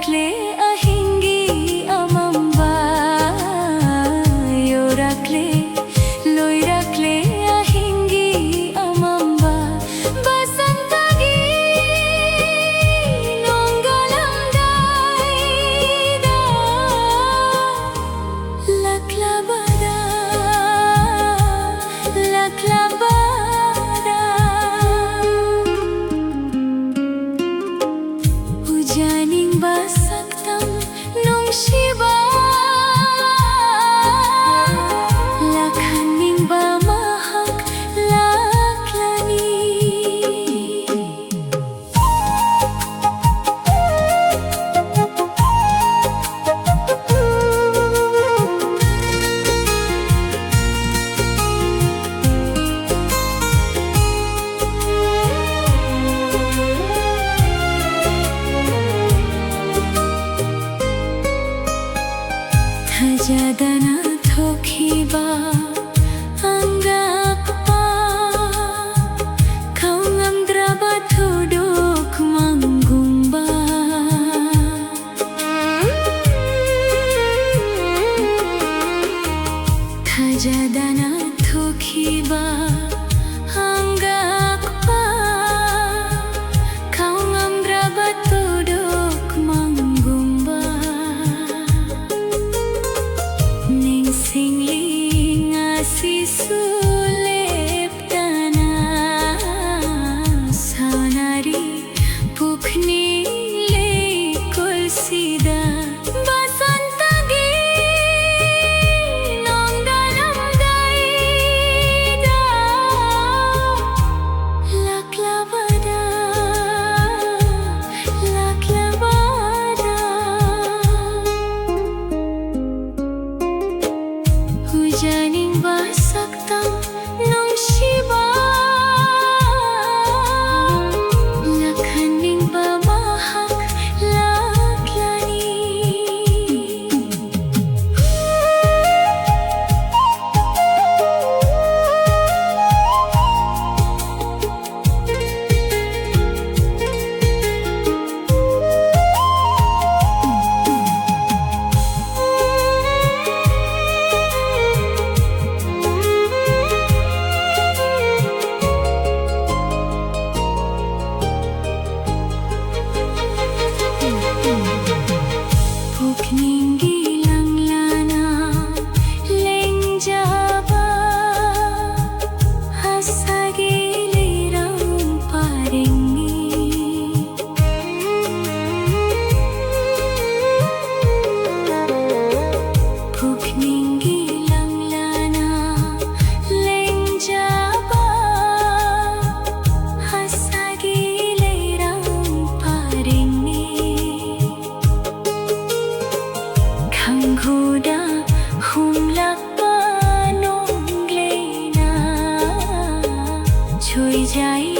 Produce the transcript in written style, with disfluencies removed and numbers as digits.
rakle ahingi amamba yo rakle loi rakle ahingi amamba basantagi nongalamdai da laklabada hujaning basaktam nong shiba lakhaning ba mahak laklani Jadana thokiba anggap pa kau ngamdraba thuduk manggumba Jadana thokiba anggap pa kau ngamdraba thuduk manggumba Singling asusulip tanah sanari pukni lekul sida basantagi nong dalam gaida laklabada hujaning basaktam nong shiba lakhaning ba mahak laklani Pukning gilang lana leng jaba hasagilirang paringi Pukning gilang lana leng jaba hasagilirang paringi Huda humlak pa nong lena Choy jai